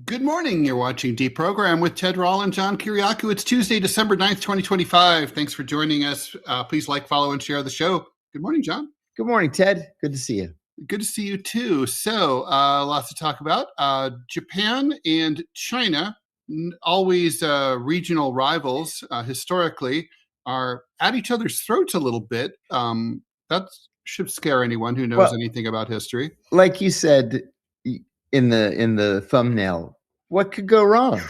Good morning. You're watching DeProgram with Ted Rall and John Kiriakou. It's Tuesday, December 9th, 2025. Thanks for joining us. Please like, follow, and share the show. Good morning, John. Good morning, Ted. Good to see you. Good to see you too. So, lots to talk about. Japan and China, always regional rivals historically, are at each other's throats a little bit. That should scare anyone who knows anything about history. Like you said in the thumbnail, what could go wrong?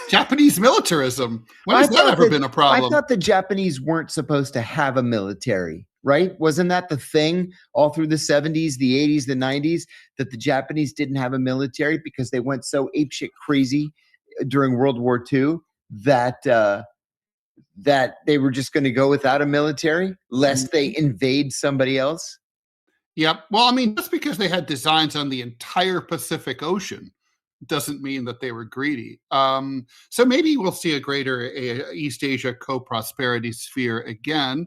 Japanese militarism. When has that ever been a problem? I thought the Japanese weren't supposed to have a military, right? Wasn't that the thing all through the 70s, the 80s, the 90s, that the Japanese didn't have a military because they went so apeshit crazy during World War II that they were just going to go without a military lest they invade somebody else? Yep. Well, I mean, just because they had designs on the entire Pacific Ocean doesn't mean that they were greedy. So maybe we'll see a greater East Asia co-prosperity sphere again.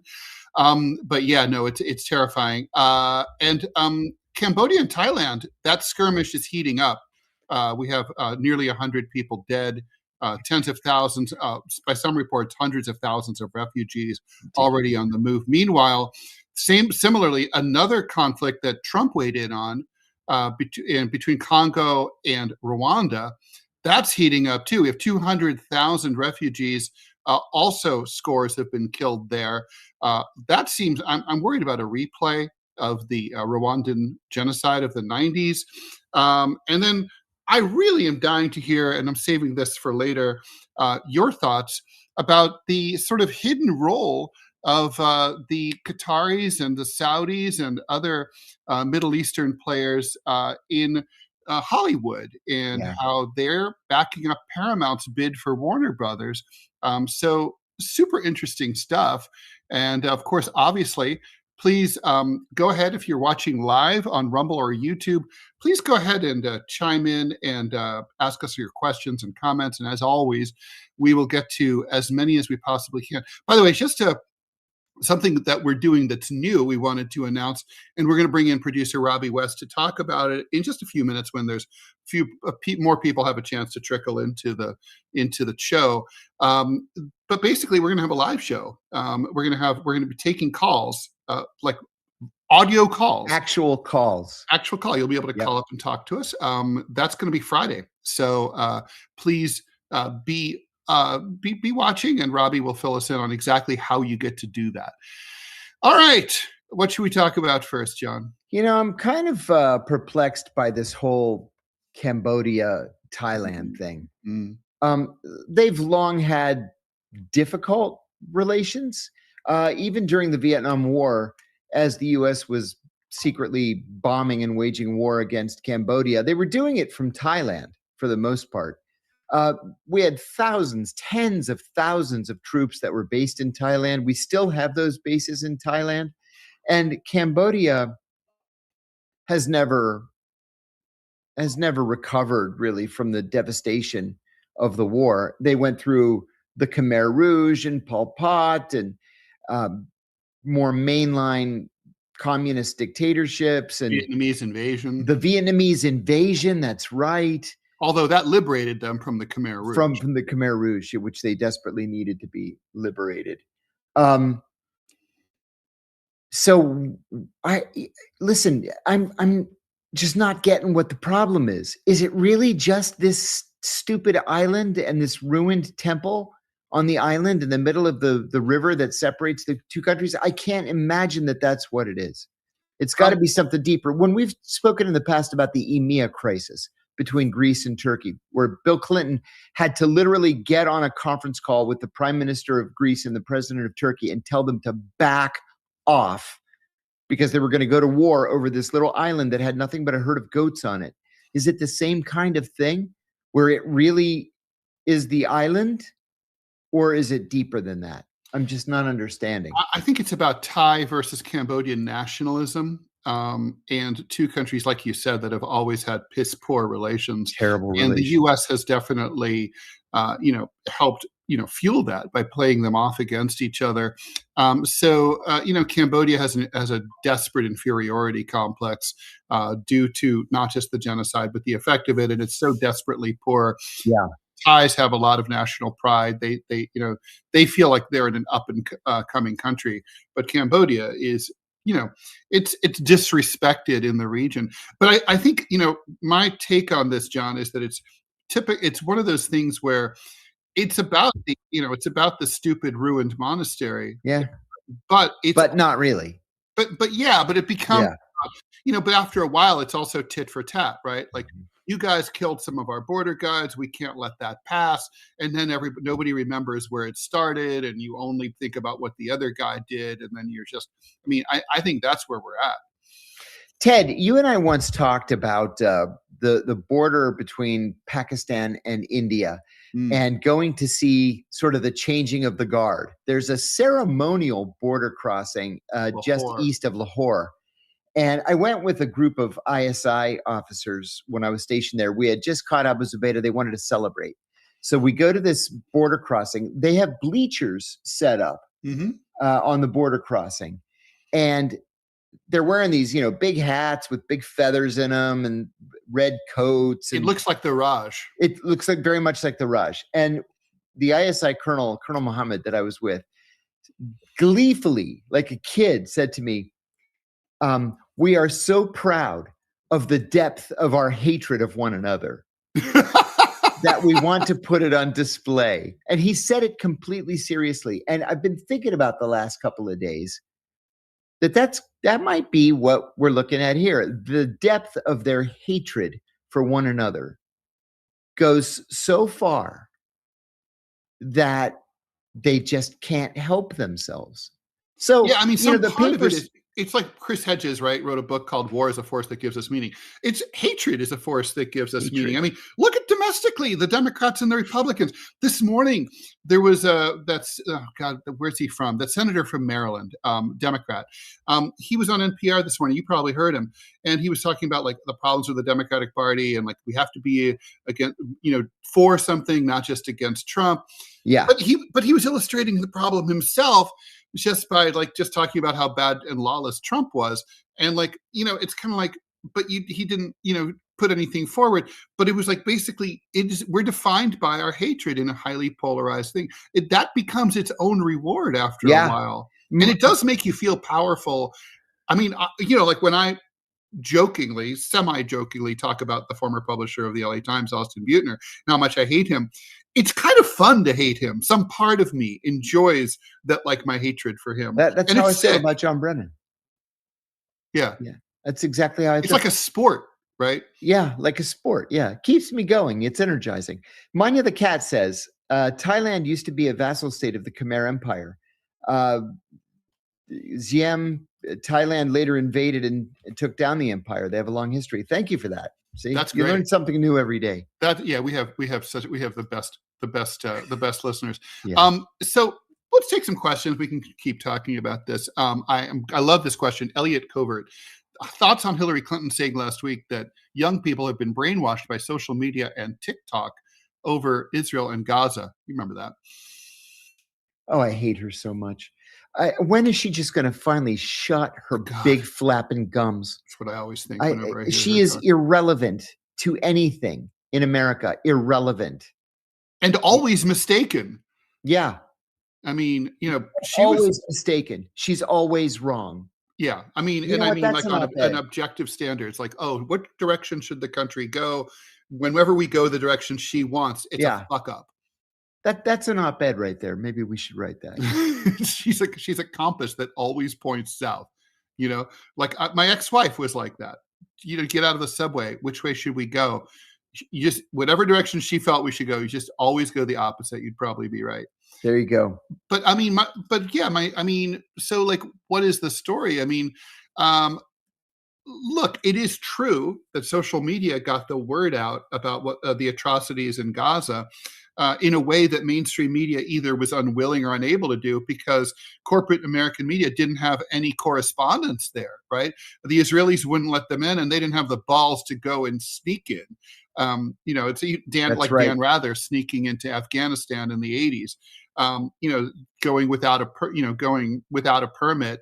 But yeah, no, it's terrifying. And Cambodia and Thailand, that skirmish is heating up. We have nearly 100 people dead, tens of thousands, by some reports, hundreds of thousands of refugees already on the move. Meanwhile, similarly, another conflict that Trump weighed in on between Congo and Rwanda, that's heating up too. We have 200,000 refugees. Also, scores have been killed there. That seems, I'm worried about a replay of the Rwandan genocide of the 90s. And then I really am dying to hear, and I'm saving this for later, your thoughts about the sort of hidden role of the Qataris and the Saudis and other Middle Eastern players in Hollywood and how they're backing up Paramount's bid for Warner Brothers. So super interesting stuff. And of course, obviously, please go ahead if you're watching live on Rumble or YouTube. Please go ahead and chime in and ask us your questions and comments. And as always, we will get to as many as we possibly can. By the way, just something that we're doing that's new, we wanted to announce, and we're going to bring in producer Robbie West to talk about it in just a few minutes when there's more people have a chance to trickle into the show. But basically, we're going to have a live show. We're going to be taking calls, like audio calls, actual call. You'll be able to call up and talk to us. That's going to be Friday. So please be watching, and Robbie will fill us in on exactly how you get to do that. All right. What should we talk about first, John? You know, I'm kind of perplexed by this whole Cambodia-Thailand thing. They've long had difficult relations. Even during the Vietnam War, as the U.S. was secretly bombing and waging war against Cambodia, they were doing it from Thailand for the most part. We had thousands, tens of thousands of troops that were based in Thailand. We still have those bases in Thailand. And Cambodia has never recovered really from the devastation of the war. They went through the Khmer Rouge and Pol Pot and more mainline communist dictatorships and Vietnamese invasion. The Vietnamese invasion, that's right. Although that liberated them from the Khmer Rouge. From the Khmer Rouge, which they desperately needed to be liberated. So I'm just not getting what the problem is. Is it really just this stupid island and this ruined temple on the island in the middle of the river that separates the two countries? I can't imagine that that's what it is. It's got to be something deeper. When we've spoken in the past about the EMEA crisis between Greece and Turkey, where Bill Clinton had to literally get on a conference call with the Prime Minister of Greece and the President of Turkey and tell them to back off because they were going to go to war over this little island that had nothing but a herd of goats on it. Is it the same kind of thing where it really is the island, or is it deeper than that? I'm just not understanding. I think it's about Thai versus Cambodian nationalism. And two countries, like you said, that have always had piss poor relations. Terrible relations. And the U.S. has definitely, helped fuel that by playing them off against each other. Cambodia has a desperate inferiority complex due to not just the genocide, but the effect of it. And it's so desperately poor. Yeah. Thais have a lot of national pride. They feel like they're in an up and coming country, but Cambodia is, it's disrespected in the region. But I think, my take on this, John, is that it's one of those things where it's about the stupid ruined monastery. Yeah. But not really. But it becomes, but after a while, it's also tit for tat, right? Like, you guys killed some of our border guards. We can't let that pass. And then nobody remembers where it started, and you only think about what the other guy did. And then you're just, I think that's where we're at. Ted, you and I once talked about the border between Pakistan and India and going to see sort of the changing of the guard. There's a ceremonial border crossing just east of Lahore. And I went with a group of ISI officers when I was stationed there. We had just caught Abu Zubaydah. They wanted to celebrate. So we go to this border crossing. They have bleachers set up on the border crossing. And they're wearing these, big hats with big feathers in them and red coats. And it looks like the Raj. It looks like very much like the Raj. And the ISI Colonel Muhammad that I was with, gleefully, like a kid, said to me, we are so proud of the depth of our hatred of one another that we want to put it on display. And he said it completely seriously. And I've been thinking about the last couple of days that might be what we're looking at here. The depth of their hatred for one another goes so far that they just can't help themselves. So, yeah, the papers. It's like Chris Hedges, right, wrote a book called War is a Force That Gives Us Meaning. It's hatred is a force that gives us meaning. Look at domestically, the Democrats and the Republicans. This morning, there was where's he from? That senator from Maryland, Democrat. He was on NPR this morning. You probably heard him. And he was talking about like the problems with the Democratic Party and like we have to be for something, not just against Trump. Yeah. But he was illustrating the problem himself just by just talking about how bad and lawless Trump was. And it's kind of like, but he didn't, put anything forward, but it was like, basically we're defined by our hatred in a highly polarized thing. That becomes its own reward after a while. And it does make you feel powerful. Like when I semi-jokingly talk about the former publisher of the LA Times, Austin Butner, and how much I hate him. It's kind of fun to hate him. Some part of me enjoys that, like my hatred for him. That's how I feel about John Brennan. Yeah. Yeah. That's exactly how I feel. It's like a sport, right? Yeah, like a sport. Yeah. Keeps me going. It's energizing. Manya the Cat says, Thailand used to be a vassal state of the Khmer Empire. Thailand later invaded and took down the empire. They have a long history. Thank you for that. See, that's you great. learn something new every day. We have the best listeners. Yeah. So let's take some questions. We can keep talking about this. I love this question. Elliot Covert, thoughts on Hillary Clinton saying last week that young people have been brainwashed by social media and TikTok over Israel and Gaza. You remember that? Oh, I hate her so much. When is she just going to finally shut her big flapping gums? That's what I always think. Whenever I hear she her is talk. Irrelevant to anything in America. Irrelevant. And always mistaken. Yeah. She always was mistaken. She's always wrong. Yeah. Like on an objective standard, it's like, oh, what direction should the country go? Whenever we go the direction she wants, it's a fuck up. That's an op-ed right there. Maybe we should write that. she's a compass that always points south. Like my ex-wife was like that. Get out of the subway. Which way should we go? You just whatever direction she felt we should go. You just always go the opposite. You'd probably be right. There you go. But so like, what is the story? Look, it is true that social media got the word out about what the atrocities in Gaza in a way that mainstream media either was unwilling or unable to do because corporate American media didn't have any correspondence there, right? The Israelis wouldn't let them in and they didn't have the balls to go and sneak in. It's That's right. Dan Rather sneaking into Afghanistan in the 80s, going without a permit.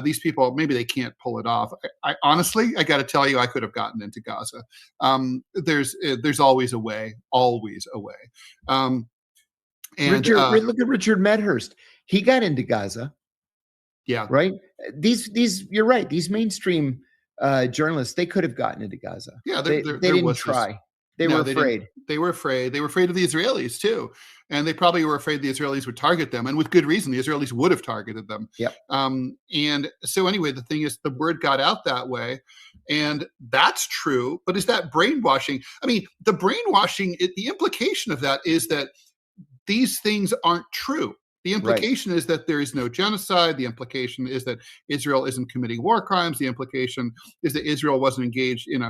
These people, maybe they can't pull it off. I honestly, I got to tell you, I could have gotten into Gaza. There's always a way, always a way. Look at Richard Medhurst. He got into Gaza. Yeah. Right. These. You're right. These mainstream journalists, they could have gotten into Gaza. Yeah. They didn't try. They were afraid. They were afraid. They were afraid of the Israelis too, and they probably were afraid the Israelis would target them, and with good reason. The Israelis would have targeted them. Yep. And so anyway, the thing is, the word got out that way, and that's true. But is that brainwashing? I mean, the brainwashing. The implication of that is that these things aren't true. The implication is that there is no genocide. The implication is that Israel isn't committing war crimes. The implication is that Israel wasn't engaged in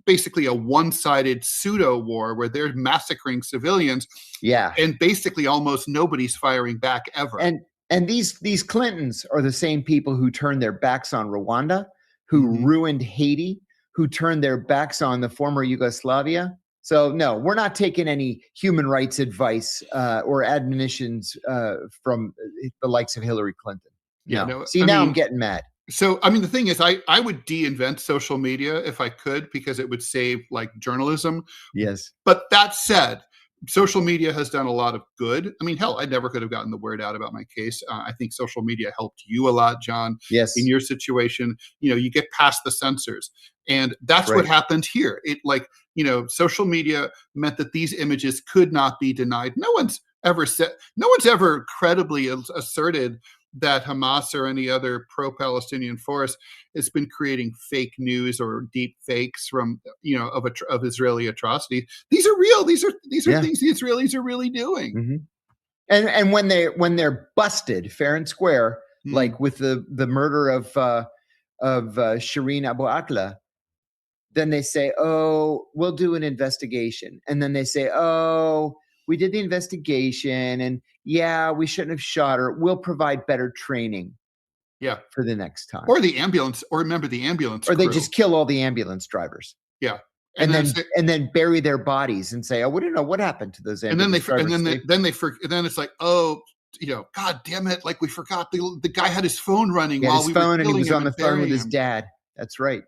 basically a one-sided pseudo war where they're massacring civilians. Yeah. And basically almost nobody's firing back ever. And these Clintons are the same people who turned their backs on Rwanda, who ruined Haiti, who turned their backs on the former Yugoslavia. So no, we're not taking any human rights advice or admonitions from the likes of Hillary Clinton. Yeah. No. Now I'm getting mad. So, I mean, the thing is, I would de-invent social media if I could, because it would save like journalism. Yes. But that said, social media has done a lot of good. I mean, hell, I never could have gotten the word out about my case. I think social media helped you a lot, John. Yes. In your situation, you get past the censors. And that's what happened here. Social media meant that these images could not be denied. No one's ever credibly asserted that Hamas or any other pro-Palestinian force has been creating fake news or deep fakes from of Israeli atrocities. These are real. These are things the Israelis are really doing. Mm-hmm. And when they're busted fair and square, like with the murder of Shireen Abu Akleh, then they say, "Oh, we'll do an investigation," and then they say, "Oh, we did the investigation, and yeah, we shouldn't have shot her. We'll provide better training." Yeah, for the next time. Or the ambulance, or remember the ambulance Or they crew. just kill all the ambulance drivers. Yeah. And then bury their bodies and say, "Oh, we don't know what happened to those ambulance drivers." And then it's like, "Oh, God damn it! Like we forgot the guy had his phone running while we were killing him, and he was on the phone with his him. dad." That's right.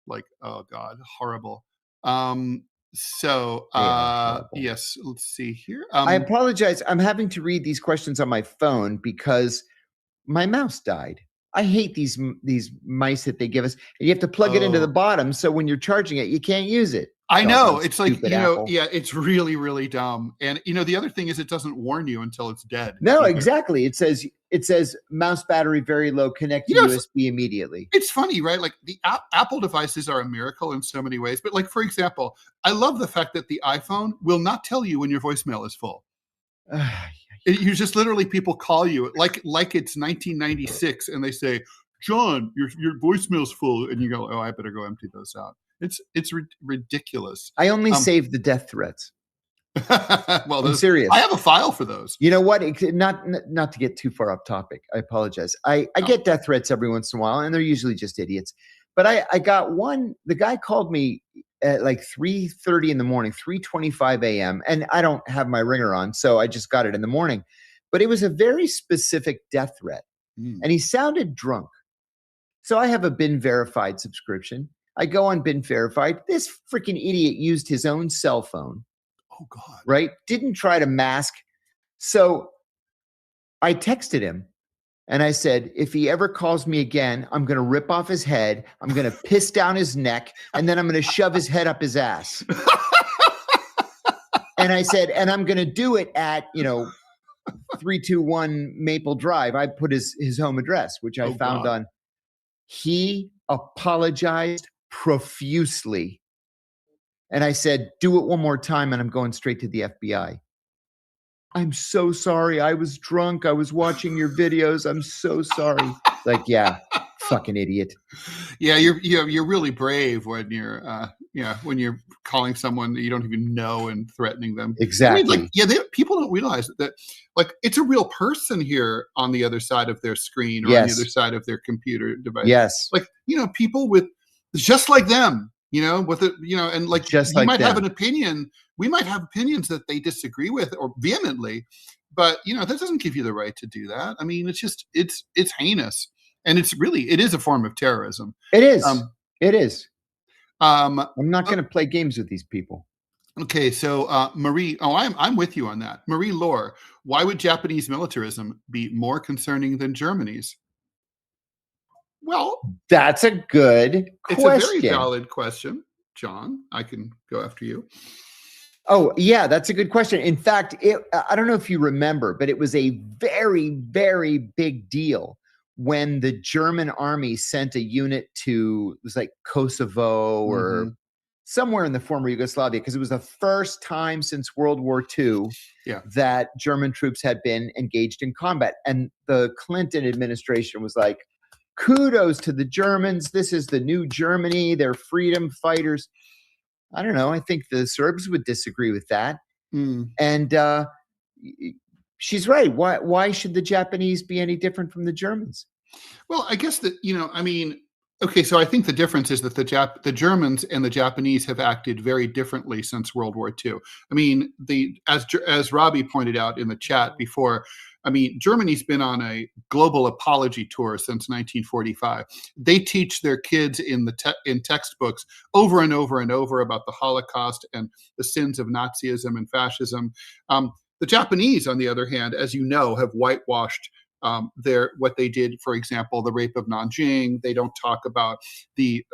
Like, oh God, horrible. Yes, let's see here. I apologize. I'm having to read these questions on my phone because my mouse died. I hate these mice that they give us. And you have to plug it into the bottom, so when you're charging it, you can't use it. I know. It's like, Apple. it's really, really dumb. And the other thing is it doesn't warn you until it's dead. No, exactly. It says mouse battery very low, connect to USB immediately. It's funny, right? Like the Apple devices are a miracle in so many ways. But like, for example, I love the fact that the iPhone will not tell you when your voicemail is full. You just literally, people call you like it's 1996 and they say, "John, your voicemail's full," and you go, "Oh, I better go empty those out." It's ridiculous. I only save the death threats. Well, I'm serious. I have a file for those. You know what? Not to get too far off topic. I apologize. I get death threats every once in a while, and they're usually just idiots. But I got one. The guy called me at like 3:30 in the morning, 3:25 a.m. And I don't have my ringer on, so I just got it in the morning. But it was a very specific death threat. And he sounded drunk. So I have a Been Verified subscription. I go on Been Verified. This freaking idiot used his own cell phone. Oh, God. Right? Didn't try to mask. So I texted him. And I said, if he ever calls me again, I'm going to rip off his head. I'm going to piss down his neck. And then I'm going to shove his head up his ass. And I said, and I'm going to do it at, 321 Maple Drive. I put his home address, which I found on. He apologized profusely. And I said, do it one more time. And I'm going straight to the FBI. I'm so sorry. I was drunk. I was watching your videos. I'm so sorry. Like, yeah, fucking idiot. Yeah, you're really brave when you're calling someone that you don't even know and threatening them. Exactly. I mean, people don't realize that like it's a real person here on the other side of their screen or on the other side of their computer device. Yes. Like, people with just like them. and like Just you like might have them. an opinion. We might have opinions that they disagree with or vehemently, but that doesn't give you the right to do that. I mean, it's heinous, and it is a form of terrorism. It is. Um, It is. um, I'm not going to play games with these people. okay, so Marie, I'm with you on that. Marie Lore, why would Japanese militarism be more concerning than Germany's? Well, That's a good it's a very question. valid question, John. I can go after you. Oh, yeah, that's a good question. In fact, I don't know if you remember, but it was a very, very big deal when the German army sent a unit to, it was like Kosovo or somewhere in the former Yugoslavia, because it was the first time since World War II that German troops had been engaged in combat. And the Clinton administration was like, kudos to the Germans. This is the new Germany. They're freedom fighters. I don't know. I think the Serbs would disagree with that. And she's right. Why should the Japanese be any different from the Germans? Well, I guess that, okay, so I think the difference is that the Germans and the Japanese have acted very differently since World War II. I mean, as Robbie pointed out in the chat before, I mean, Germany's been on a global apology tour since 1945. They teach their kids in textbooks over and over and over about the Holocaust and the sins of Nazism and fascism. The Japanese, on the other hand, as you know, have whitewashed what they did, for example, the rape of Nanjing. They don't talk about the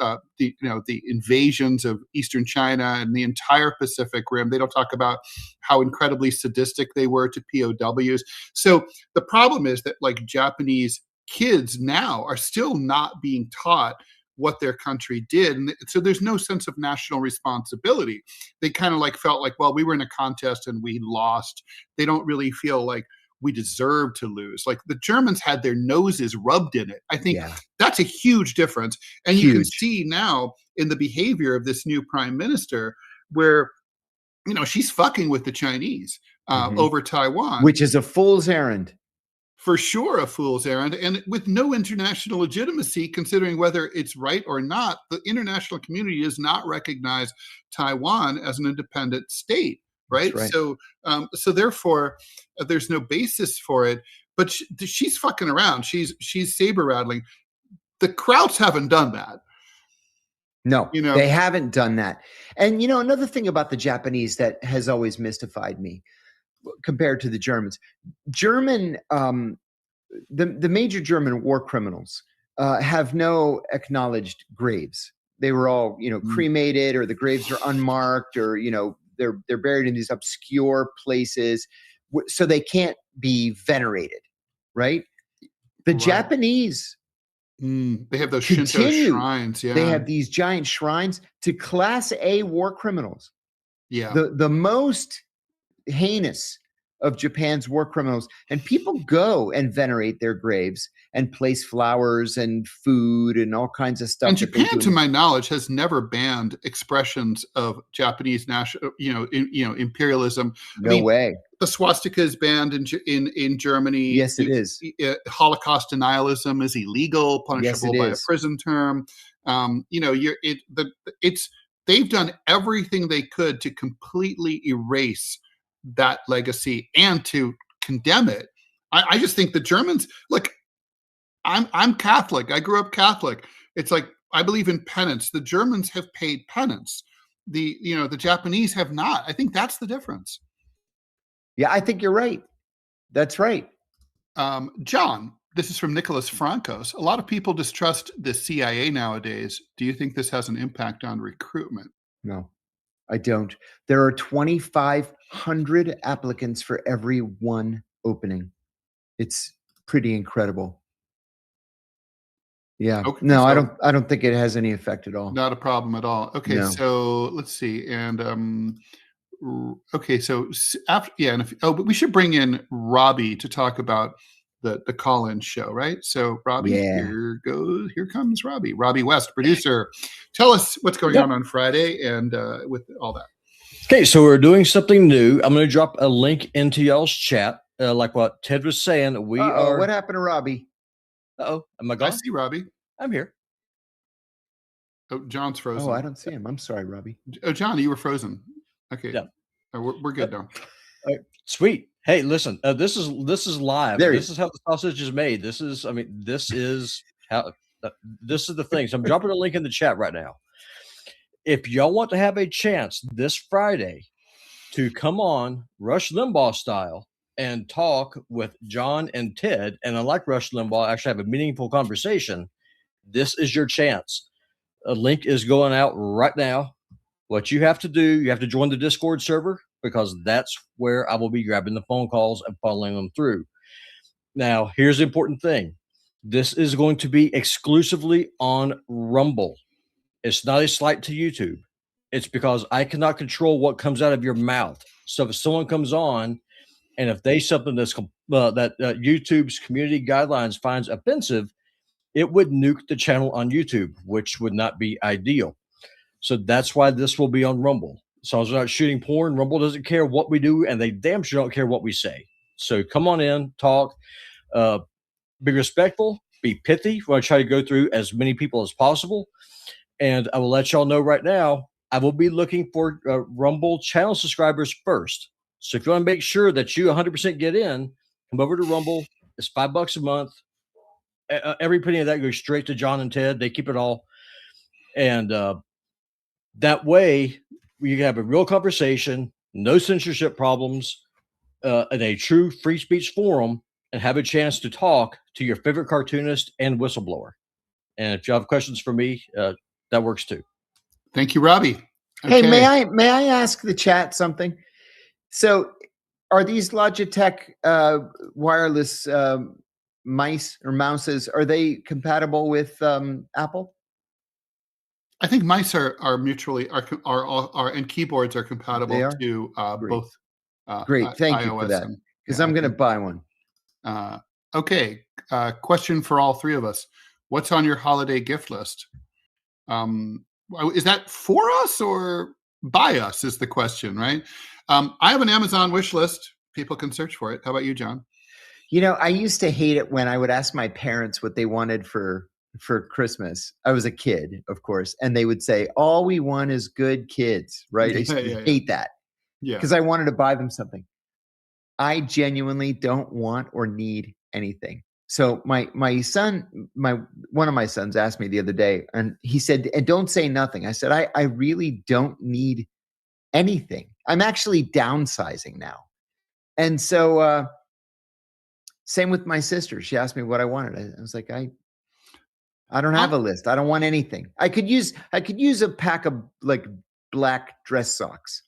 invasions of Eastern China and the entire Pacific Rim. They don't talk about how incredibly sadistic they were to POWs. So the problem is that like Japanese kids now are still not being taught what their country did. And so there's no sense of national responsibility. They kind of like felt like, well, we were in a contest and we lost. They don't really feel like we deserve to lose. Like the Germans had their noses rubbed in it. I think that's a huge difference. And you can see now in the behavior of this new prime minister where, she's fucking with the Chinese over Taiwan. Which is a fool's errand. For sure, a fool's errand. And with no international legitimacy, considering whether it's right or not, the international community does not recognize Taiwan as an independent state. Right? So therefore, there's no basis for it. But she's fucking around. She's saber rattling. The Krauts haven't done that. No, they haven't done that. And another thing about the Japanese that has always mystified me, compared to the Germans, the major German war criminals have no acknowledged graves. They were all cremated, or the graves are unmarked, or they're buried in these obscure places, so they can't be venerated, right? The Japanese, they have those Shinto shrines. Yeah, they have these giant shrines to Class A war criminals. Yeah, the most heinous of Japan's war criminals, and people go and venerate their graves and place flowers and food and all kinds of stuff. And Japan, to my knowledge, has never banned expressions of Japanese national, imperialism. No way. The swastika is banned in Germany. Yes, it is. Holocaust denialism is illegal, punishable by a prison term. They've done everything they could to completely erase that legacy and to condemn it. I just think the Germans, look, I'm Catholic. I grew up Catholic. It's like, I believe in penance. The Germans have paid penance. The Japanese have not. I think that's the difference. Yeah, I think you're right. That's right. John, this is from Nicholas Francos. A lot of people distrust the CIA nowadays. Do you think this has an impact on recruitment? No, I don't. There are 2,500 applicants for every one opening. It's pretty incredible. Yeah. Okay, no, so I don't think it has any effect at all. Not a problem at all. Okay, no. So let's see. And okay, so after, and but we should bring in Robbie to talk about the call-in show, right? So Robbie, here comes Robbie West, producer. Tell us what's going on Friday and with all that. Okay, so we're doing something new. I'm going to drop a link into y'all's chat, like what Ted was saying. We are. What happened to Robbie? Uh-oh, am I gone? I see Robbie. I'm here. Oh, John's frozen. Oh, I don't see him. I'm sorry, Robbie. Oh, John, you were frozen. Okay. Yeah. We're good now. Sweet. Hey, listen, this is live. There he This is how the sausage is made. This is how this is the thing. So I'm dropping a link in the chat right now. If y'all want to have a chance this Friday to come on Rush Limbaugh style and talk with John and Ted, and unlike Rush Limbaugh, actually have a meaningful conversation, this is your chance. A link is going out right now. What you have to do, you have to join the Discord server, because that's where I will be grabbing the phone calls and funneling them through. Now, here's the important thing. This is going to be exclusively on Rumble. It's not a slight to YouTube. It's because I cannot control what comes out of your mouth. So if someone comes on and if they something that's that YouTube's community guidelines finds offensive, it would nuke the channel on YouTube, which would not be ideal. So that's why this will be on Rumble. So as we're not shooting porn, Rumble doesn't care what we do, and they damn sure don't care what we say. So come on in, talk, be respectful, be pithy. We're going to try to go through as many people as possible. And I will let y'all know right now, I will be looking for Rumble channel subscribers first. So if you want to make sure that you 100% get in, come over to Rumble. It's $5 a month. Every penny of that goes straight to John and Ted. They keep it all. And that way, you can have a real conversation, no censorship problems, in a true free speech forum, and have a chance to talk to your favorite cartoonist and whistleblower. And if you have questions for me, that works too. Thank you, Robbie. Hey, Okay. may I ask the chat something? So, are these Logitech wireless mice or mouses? Are they compatible with Apple? I think mice are mutually are and keyboards are compatible They are? to both. Great, thank you iOS for that. and- Because yeah, I'm I going to think- buy one. Okay. Question for all three of us: what's on your holiday gift list? Is that for us or by us? Is the question, right? I have an Amazon wish list. People can search for it. How about you, John? You know, I used to hate it when I would ask my parents what they wanted for Christmas. I was a kid, of course, and they would say, "All we want is good kids," right? I used to hate that Yeah. because I wanted to buy them something. I genuinely don't want or need anything. So my son, one of my sons asked me the other day, and he said, "And don't say nothing." I said, I really don't need anything. I'm actually downsizing now. And so same with my sister. She asked me what I wanted. I was like, I don't have a list. I don't want anything. I could use a pack of like black dress socks.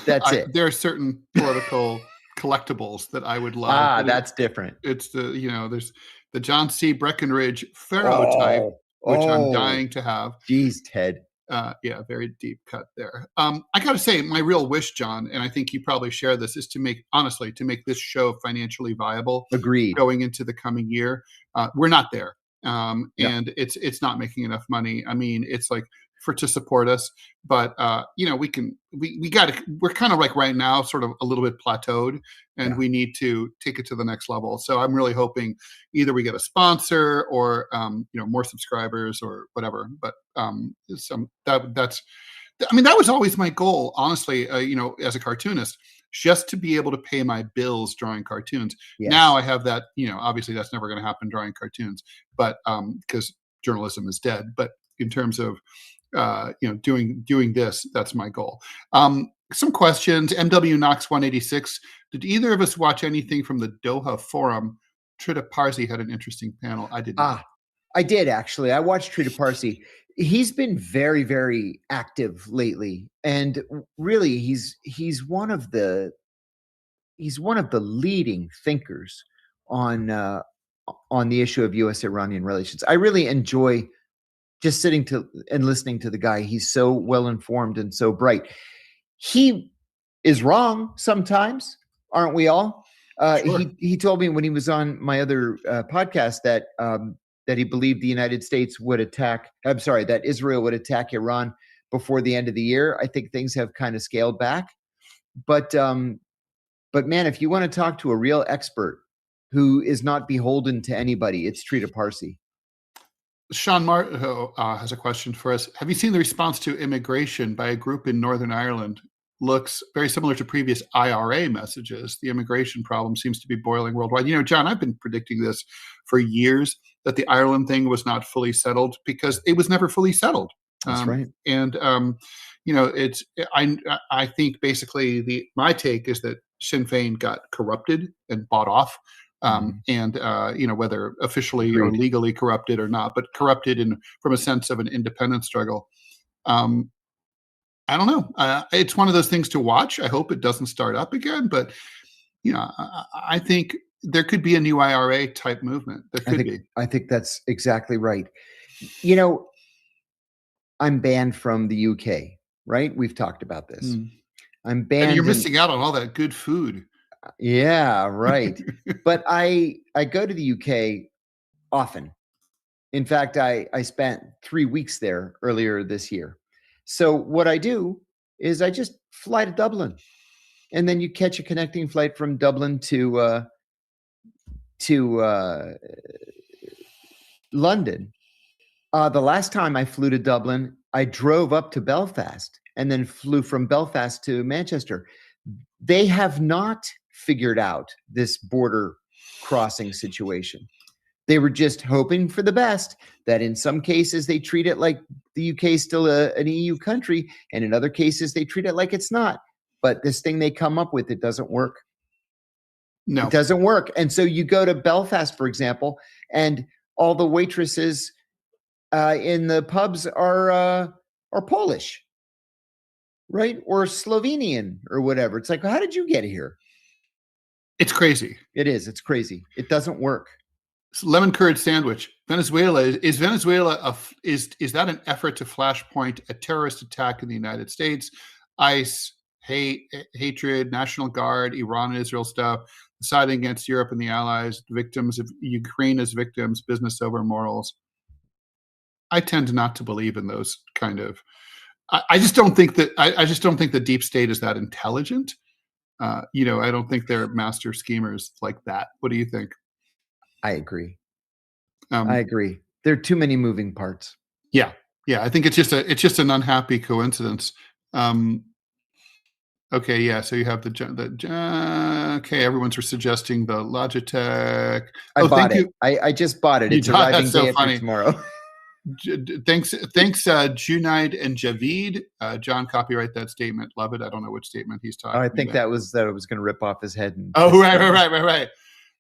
That's it. There are certain political collectibles that I would love. That's different. It's there's the John C. Breckenridge Pharaoh type, which I'm dying to have. Geez, Ted. Yeah, very deep cut there. I got to say, my real wish, John, and I think you probably share this, is to make this show financially viable. Agreed. Going into the coming year, we're not there, and it's not making enough money. I mean, it's like to support us, but we got to. We're kind of like right now, sort of a little bit plateaued, and we need to take it to the next level. So I'm really hoping either we get a sponsor or more subscribers or whatever. But that was always my goal, honestly. As a cartoonist, just to be able to pay my bills drawing cartoons. Yes. Now I have that. Obviously that's never going to happen drawing cartoons, but because journalism is dead. But in terms of doing this, that's my goal. Some questions. MW Knox 186. Did either of us watch anything from the Doha Forum? Trita Parsi had an interesting panel. I did not. I did actually. I watched Trita Parsi. He's been very, very active lately, and really, he's one of the leading thinkers on the issue of U.S.-Iranian relations. I really enjoy just sitting and listening to the guy. He's so well informed and so bright. He is wrong sometimes, aren't we all? Sure. He told me when he was on my other podcast that he believed the United States would attack. I'm sorry, that Israel would attack Iran before the end of the year. I think things have kind of scaled back, but man, if you want to talk to a real expert who is not beholden to anybody, it's Trita Parsi. Sean Martin has a question for us. Have you seen the response to immigration by a group in Northern Ireland? Looks very similar to previous IRA messages. The immigration problem seems to be boiling worldwide. John, I've been predicting this for years, that the Ireland thing was not fully settled because it was never fully settled. That's right. And it's I think basically my take is that Sinn Féin got corrupted and bought off. And whether officially or legally corrupted or not, but corrupted from a sense of an independent struggle. I don't know. It's one of those things to watch. I hope it doesn't start up again, but I think there could be a new IRA type movement. There could be. I think that's exactly right. I'm banned from the UK, right? We've talked about this. I'm banned. And you're missing out on all that good food. Yeah, right. But I go to the UK often. In fact, I spent 3 weeks there earlier this year. So what I do is I just fly to Dublin, and then you catch a connecting flight from Dublin to London. The last time I flew to Dublin, I drove up to Belfast and then flew from Belfast to Manchester. They have not figured out this border crossing situation. They were just hoping for the best, that in some cases they treat it like the UK is still an EU country, and in other cases they treat it like it's not. But this thing they come up with, it doesn't work. No, it doesn't work. And so you go to Belfast, for example, and all the waitresses in the pubs are Polish, right? Or Slovenian or whatever. It's like, how did you get here? It's crazy. It is. It's crazy. It doesn't work. Lemon curd sandwich. Venezuela is Venezuela is that an effort to flashpoint a terrorist attack in the United States? ICE, hatred, National Guard, Iran and Israel stuff, siding against Europe and the Allies, victims of Ukraine as victims, business over morals. I tend not to believe in those kind of. I just don't think that. I just don't think the deep state is that intelligent. I don't think they're master schemers like that. What do you think? I agree. I agree. There are too many moving parts. Yeah. I think it's just an unhappy coincidence. Okay. Yeah. So you have okay. Everyone's suggesting the Logitech. I bought it. I just bought it. It's arriving day after tomorrow. Thanks, Junaid and Javid. John, copyright that statement. Love it. I don't know which statement he's talking about. I think that was that I was going to rip off his head. Right.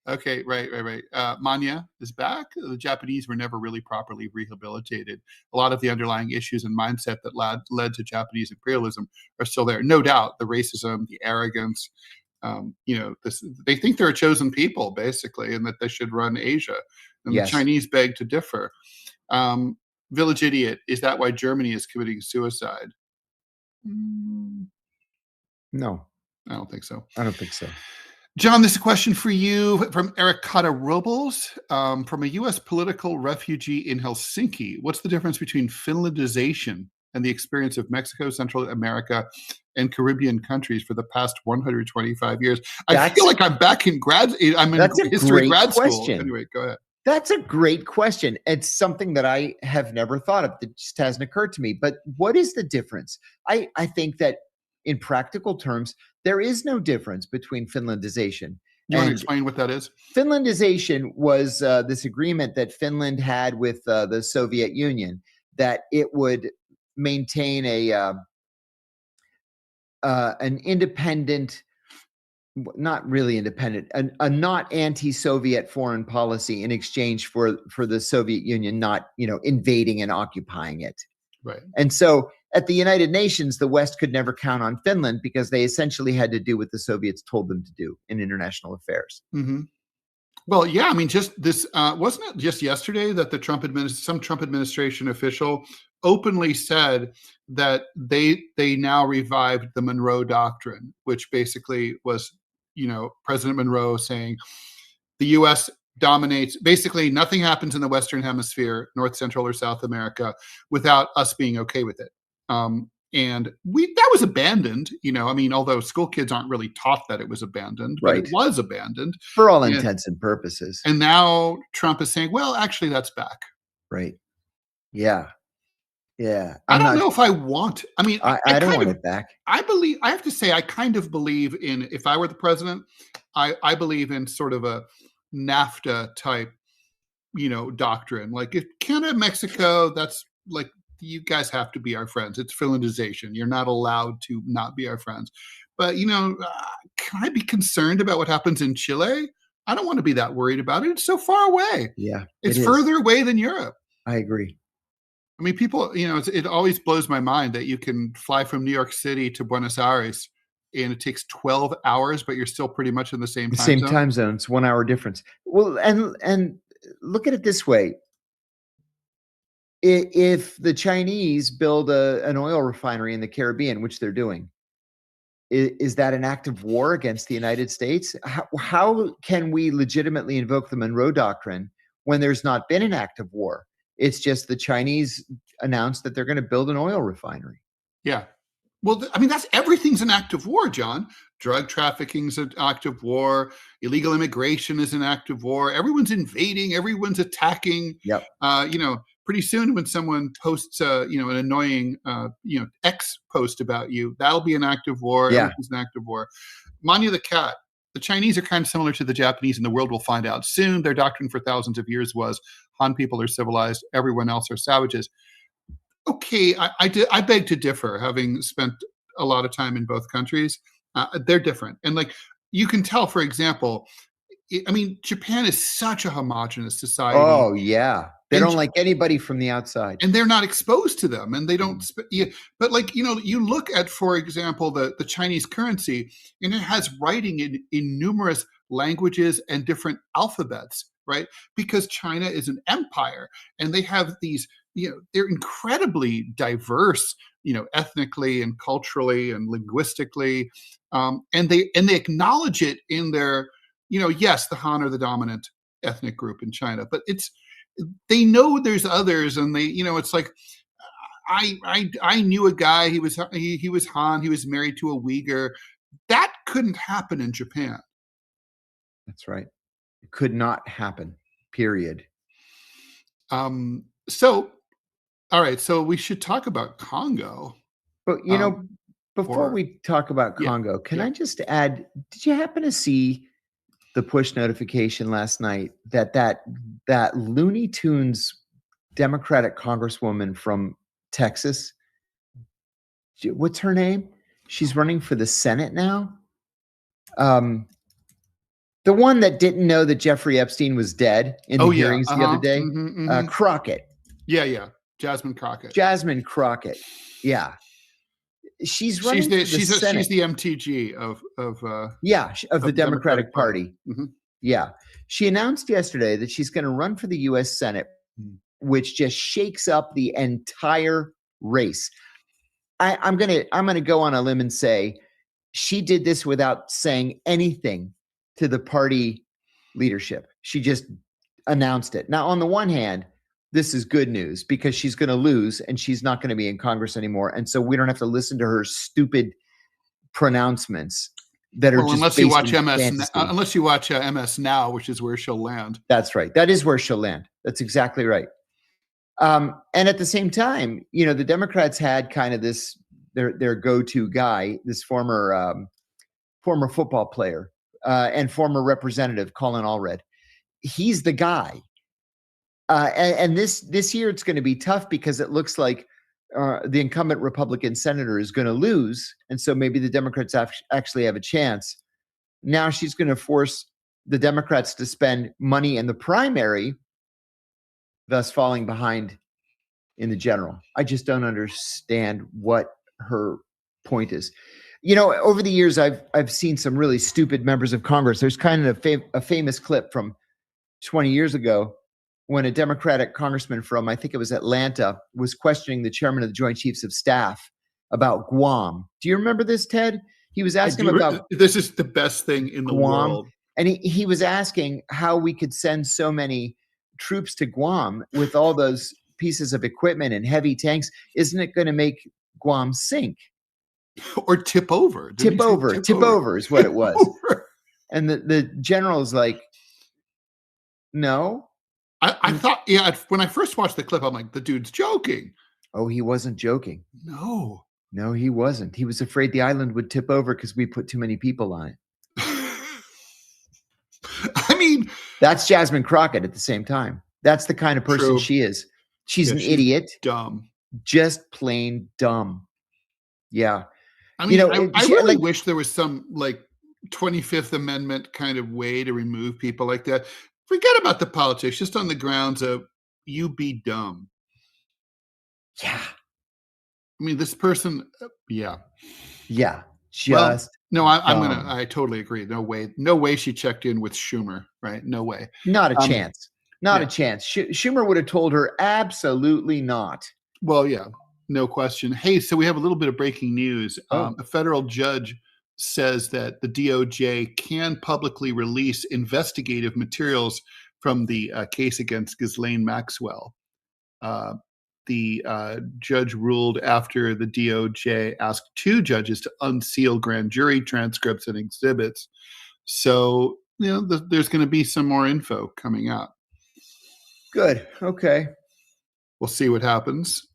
Okay, right. Manya is back. The Japanese were never really properly rehabilitated. A lot of the underlying issues and mindset that led to Japanese imperialism are still there. No doubt, the racism, the arrogance. They think they're a chosen people, basically, and that they should run Asia. And yes. The Chinese beg to differ. Village Idiot, is that why Germany is committing suicide? No. I don't think so. John, this is a question for you from Eric Cotta Robles, from a U.S. political refugee in Helsinki. What's the difference between Finlandization and the experience of Mexico, Central America, and Caribbean countries for the past 125 years? I feel like I'm back in history grad school. Anyway, go ahead. That's a great question. It's something that I have never thought of. That just hasn't occurred to me. But what is the difference? I think that in practical terms, there is no difference between Finlandization. You want to explain what that is? Finlandization was this agreement that Finland had with the Soviet Union, that it would maintain an independent, not really independent, a not anti-Soviet foreign policy in exchange for the Soviet Union not invading and occupying it. Right. And so at the United Nations, the West could never count on Finland because they essentially had to do what the Soviets told them to do in international affairs. Mm-hmm. Well, yeah, I mean, just this wasn't it just yesterday that some Trump administration official openly said that they now revived the Monroe Doctrine, which basically was, President Monroe saying the U.S. dominates. Basically, nothing happens in the Western Hemisphere, North, Central, or South America, without us being okay with it. And that was abandoned, although school kids aren't really taught that it was abandoned, but right. It was abandoned. For all intents and purposes. And now Trump is saying, well, actually, that's back. Right. Yeah. Yeah. I don't know if I want. I mean, I don't want it back. I have to say, I kind of believe in, if I were the president, I believe in sort of a NAFTA type, doctrine. Like if Canada, Mexico, that's like, you guys have to be our friends. It's Finlandization. You're not allowed to not be our friends. But, can I be concerned about what happens in Chile? I don't want to be that worried about it. It's so far away. Yeah. It's further away than Europe. I agree. I mean, people, it always blows my mind that you can fly from New York City to Buenos Aires and it takes 12 hours, but you're still pretty much in the same time zone. Time zone. It's 1 hour difference. Well, and look at it this way. If the Chinese build an oil refinery in the Caribbean, which they're doing, is that an act of war against the United States? How can we legitimately invoke the Monroe Doctrine when there's not been an act of war? It's just the Chinese announced that they're going to build an oil refinery. Yeah. Well, I mean, everything's an act of war, John. Drug trafficking is an act of war. Illegal immigration is an act of war. Everyone's invading. Everyone's attacking. Yep. Pretty soon when someone posts, an annoying, X post about you, that'll be an act of war. Yeah. Everything's an act of war. Manya the cat. The Chinese are kind of similar to the Japanese, and the world will find out soon. Their doctrine for thousands of years was Han people are civilized, everyone else are savages. Okay, I beg to differ, having spent a lot of time in both countries. They're different. And like you can tell, for example, Japan is such a homogenous society. Oh, yeah. They don't like anybody from the outside. And they're not exposed to them. And they don't, but like, you look at, for example, the Chinese currency, and it has writing in numerous languages and different alphabets, right? Because China is an empire and they have these, they're incredibly diverse, ethnically and culturally and linguistically. And they acknowledge it in their, yes, the Han are the dominant ethnic group in China, but they know there's others, and they, it's like, I knew a guy, he was Han, he was married to a Uyghur. That couldn't happen in Japan. That's right. It could not happen, period. So, all right, so we should talk about Congo. But, before we talk about Congo, can I just add, did you happen to see the push notification last night that Looney Tunes Democratic Congresswoman from Texas, what's her name? She's running for the Senate now. The one that didn't know that Jeffrey Epstein was dead in the hearings the other day, Crockett. Yeah, Jasmine Crockett. Jasmine Crockett. Yeah. She's running for the Senate. She's the MTG of the Democratic Party. Mm-hmm. Yeah. She announced yesterday that she's going to run for the US Senate, which just shakes up the entire race. I'm going to go on a limb and say she did this without saying anything to the party leadership. She just announced it. Now, on the one hand, this is good news because she's going to lose and she's not going to be in Congress anymore. And so we don't have to listen to her stupid pronouncements that are just unless you watch MS Now, which is where she'll land. That's right. That is where she'll land. That's exactly right. And at the same time, the Democrats had kind of this, their go-to guy, this former football player and former representative, Colin Allred. He's the guy. And this year it's going to be tough because it looks like the incumbent Republican senator is going to lose. And so maybe the Democrats actually have a chance. Now she's going to force the Democrats to spend money in the primary, thus falling behind in the general. I just don't understand what her point is. Over the years, I've seen some really stupid members of Congress. There's kind of a famous clip from 20 years ago when a Democratic congressman from, I think it was Atlanta, was questioning the chairman of the Joint Chiefs of Staff about Guam. Do you remember this, Ted? He was asking about this is the best thing in the world. And he was asking how we could send so many troops to Guam with all those pieces of equipment and heavy tanks. Isn't it going to make Guam sink? Or tip over. Tip over is what it was. And the general's like, no. I thought, yeah, when I first watched the clip, I'm like, the dude's joking. Oh, he wasn't joking. No. No, he wasn't. He was afraid the island would tip over because we put too many people on it. I mean, that's Jasmine Crockett at the same time. That's the kind of person true. she is. She's an idiot. Dumb. Just plain dumb. Yeah. I mean, I really wish there was some like 25th Amendment kind of way to remove people like that. Forget about the politics, just on the grounds of you be dumb. Yeah. I mean, this person, yeah. Yeah. Just no, I totally agree. No way she checked in with Schumer, right? No way. Not a chance. Not a chance. Schumer would have told her absolutely not. Well, yeah, no question. Hey, so we have a little bit of breaking news. A federal judge says that the DOJ can publicly release investigative materials from the case against Ghislaine Maxwell. The judge ruled after the DOJ asked 2 judges to unseal grand jury transcripts and exhibits. So, there's going to be some more info coming out. Good. Okay. We'll see what happens.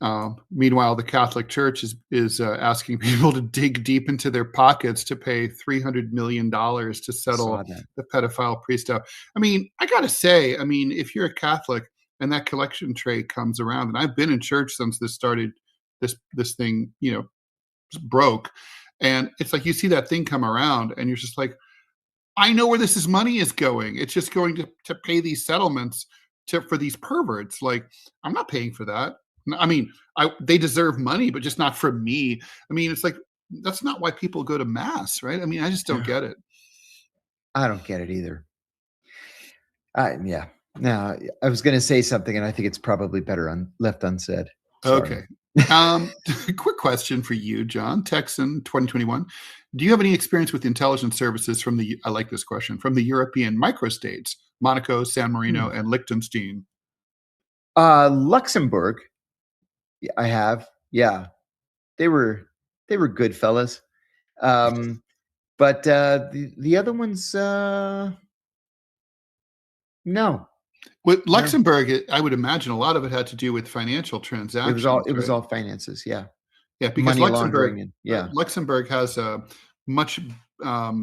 Meanwhile, the Catholic Church is asking people to dig deep into their pockets to pay $300 million to settle the pedophile priest out. I mean, I got to say, if you're a Catholic and that collection tray comes around, and I've been in church since this started, this thing, broke. And it's like you see that thing come around and you're just like, I know where this money is going. It's just going to pay these settlements for these perverts. Like, I'm not paying for that. I mean, they deserve money, but just not from me. I mean, it's like, that's not why people go to mass, right? I mean, I just don't get it. I don't get it either. Yeah. No, I was going to say something, and I think it's probably better left unsaid. Sorry. Okay. Quick question for you, John. Texan 2021. Do you have any experience with intelligence services I like this question, from the European microstates, Monaco, San Marino, and Liechtenstein? Luxembourg, I have. Yeah. They were good fellas. But the other ones, no. With Luxembourg, I would imagine a lot of it had to do with financial transactions. It was all finances. Yeah. Yeah, because money laundering. Luxembourg has a much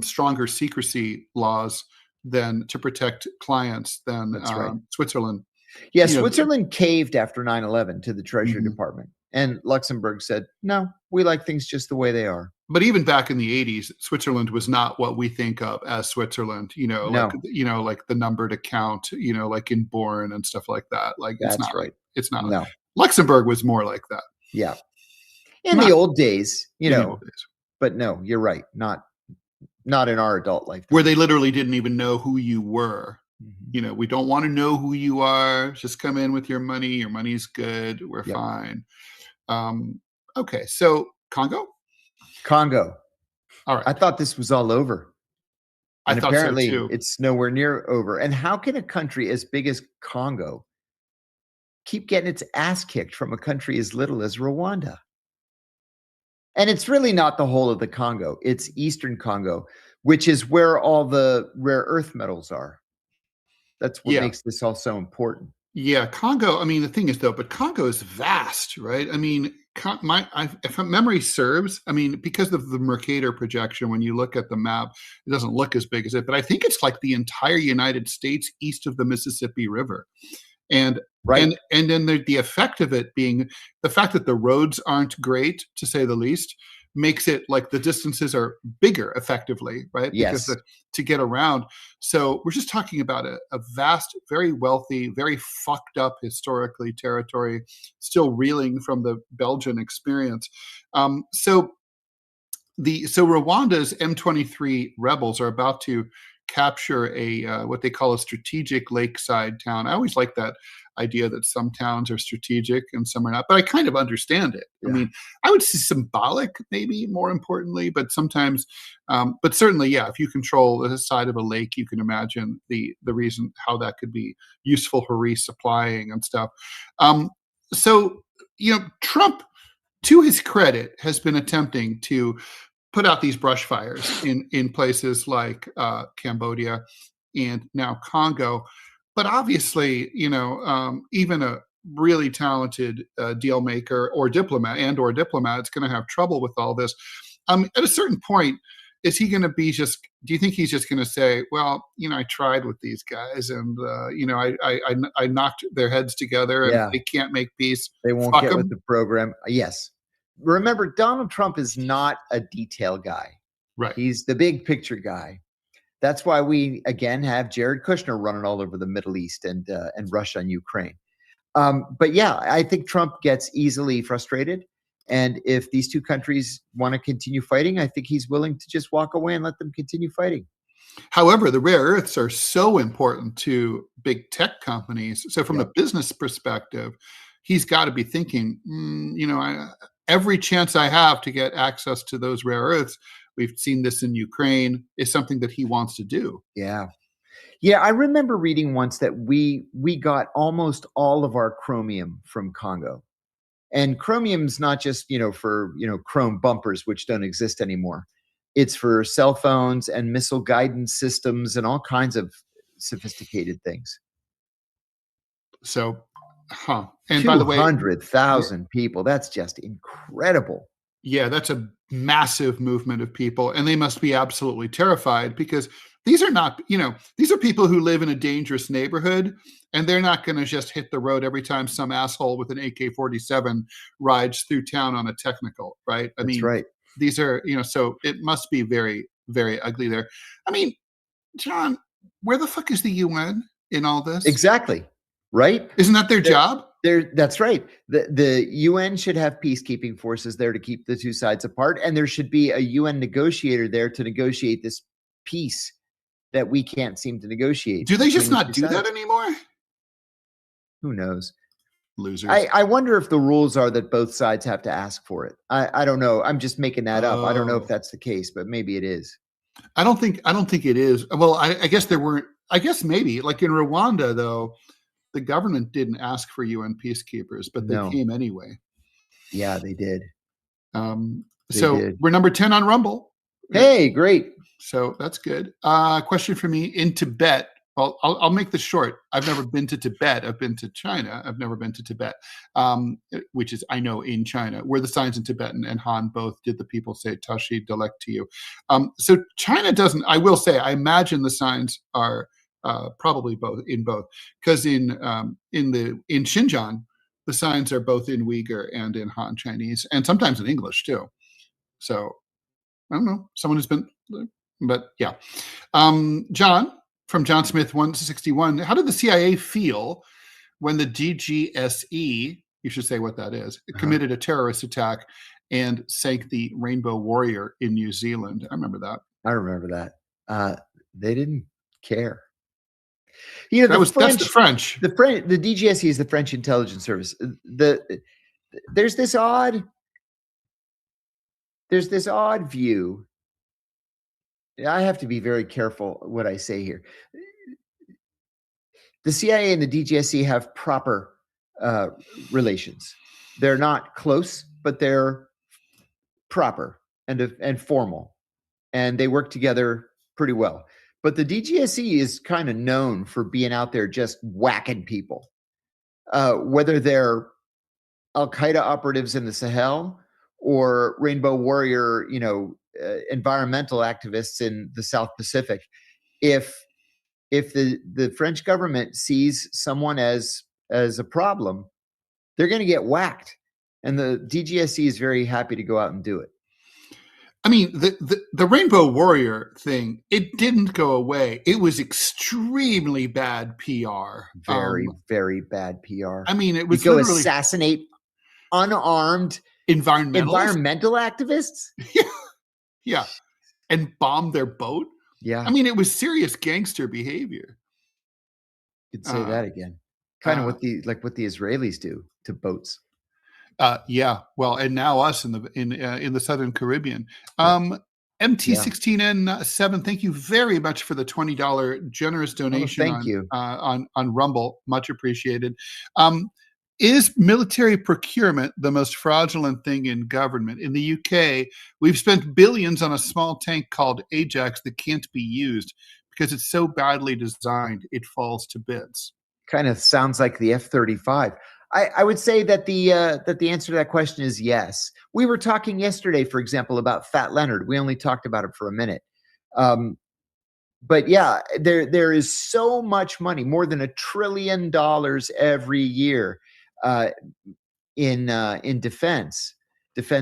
stronger secrecy laws to protect clients than Switzerland. Yeah, Switzerland caved after 9/11 to the Treasury Department, and Luxembourg said, "No, we like things just the way they are." But even back in the 80s, Switzerland was not what we think of as Switzerland. Like the number to count. Like in Bourne and stuff like that. Like that's it's not right. It's not. No. Luxembourg was more like that. Yeah. In the old days, but no, you're right. Not in our adult life. Where they literally didn't even know who you were. We don't want to know who you are. Just come in with your money. Your money's good. We're fine. Okay. So Congo. All right. I thought this was all over. And apparently it's nowhere near over. And how can a country as big as Congo keep getting its ass kicked from a country as little as Rwanda? And it's really not the whole of the Congo. It's Eastern Congo, which is where all the rare earth metals are. That's what makes this all so important. Yeah, Congo. The thing is, though, but Congo is vast, right? If memory serves, because of the Mercator projection, when you look at the map, it doesn't look as big as it. But I think it's like the entire United States east of the Mississippi River. And and then the effect of it being the fact that the roads aren't great, to say the least, makes it like the distances are bigger effectively, right? Yes. Because to get around. So we're just talking about a vast, very wealthy, very fucked up historically territory, still reeling from the Belgian experience. So Rwanda's M23 rebels are about to capture what they call a strategic lakeside town. I always like that idea that some towns are strategic and some are not, but I kind of understand it. Yeah. I would say symbolic, maybe more importantly, but sometimes, but certainly, if you control the side of a lake, you can imagine the reason how that could be useful for resupplying and stuff. Trump, to his credit, has been attempting to put out these brush fires in places like Cambodia and now Congo. But obviously, even a really talented deal maker or diplomat is going to have trouble with all this. At a certain point, is he going to be do you think he's just going to say, well, I tried with these guys and, I knocked their heads together and they can't make peace. They won't Fuck get 'em. with the program. Yes. Remember, Donald Trump is not a detail guy. Right. He's the big picture guy. That's why we, again, have Jared Kushner running all over the Middle East and Russia and Ukraine. But yeah, I think Trump gets easily frustrated. And if these two countries want to continue fighting, I think he's willing to just walk away and let them continue fighting. However, the rare earths are so important to big tech companies. So from a business perspective, he's got to be thinking, every chance I have to get access to those rare earths, we've seen this in Ukraine, is something that he wants to do. Yeah. Yeah, I remember reading once that we got almost all of our chromium from Congo. And chromium's not just, for, chrome bumpers, which don't exist anymore. It's for cell phones and missile guidance systems and all kinds of sophisticated things. So, And by the way, 200,000 people. That's just incredible. Yeah, that's a massive movement of people. And they must be absolutely terrified because these are not, these are people who live in a dangerous neighborhood, and they're not going to just hit the road every time some asshole with an AK-47 rides through town on a technical, right? That's right. These are, so it must be very, very ugly there. I mean, John, where the fuck is the UN in all this? Exactly. Right? Isn't that their job? That's right. The UN should have peacekeeping forces there to keep the two sides apart. And there should be a UN negotiator there to negotiate this peace that we can't seem to negotiate. Do they just not do that anymore? Who knows? Losers. I wonder if the rules are that both sides have to ask for it. I don't know. I'm just making that up. I don't know if that's the case, but maybe it is. I don't think it is. Well, I guess there weren't. I guess maybe like in Rwanda, though, the government didn't ask for UN peacekeepers, but they came anyway. Yeah, they did. We're number 10 on Rumble. Hey, great. So that's good. Question for me in Tibet. Well, I'll make this short. I've never been to Tibet. I've been to China. I've never been to Tibet, which is, I know, in China. Were the signs in Tibetan and Han both? Did the people say Tashi Dalek to you? So China doesn't, I will say, I imagine the signs are probably both, because in Xinjiang, the signs are both in Uyghur and in Han Chinese, and sometimes in English too. So I don't know. Someone has been, but yeah. John, from John Smith 161, how did the CIA feel when the DGSE, you should say what that is, committed a terrorist attack and sank the Rainbow Warrior in New Zealand? I remember that. I remember that. They didn't care. That's the French. The DGSE is the French intelligence service. There's this odd view. I have to be very careful what I say here. The CIA and the DGSE have proper relations. They're not close, but they're proper and formal, and they work together pretty well. But the DGSE is kind of known for being out there just whacking people, whether they're Al-Qaeda operatives in the Sahel or Rainbow Warrior, environmental activists in the South Pacific. If the French government sees someone as a problem, they're going to get whacked, and the DGSE is very happy to go out and do it. I mean, the Rainbow Warrior thing, it didn't go away. It was extremely bad PR. Very, very bad PR. I mean, it was you go assassinate unarmed environmental activists. Yeah. And bomb their boat. Yeah. I mean, it was serious gangster behavior. You could say that again. Kind of what the Israelis do to boats. Yeah. Well, and now us in the Southern Caribbean. MT16N7, thank you very much for the $20 generous donation. Thank you. On Rumble. Much appreciated. Is military procurement the most fraudulent thing in government? In the UK, we've spent billions on a small tank called Ajax that can't be used because it's so badly designed, it falls to bits. Kind of sounds like the F-35. I would say that the answer to that question is yes. We were talking yesterday, for example, about Fat Leonard. We only talked about it for a minute. But yeah, there is so much money, more than $1 trillion every year in defense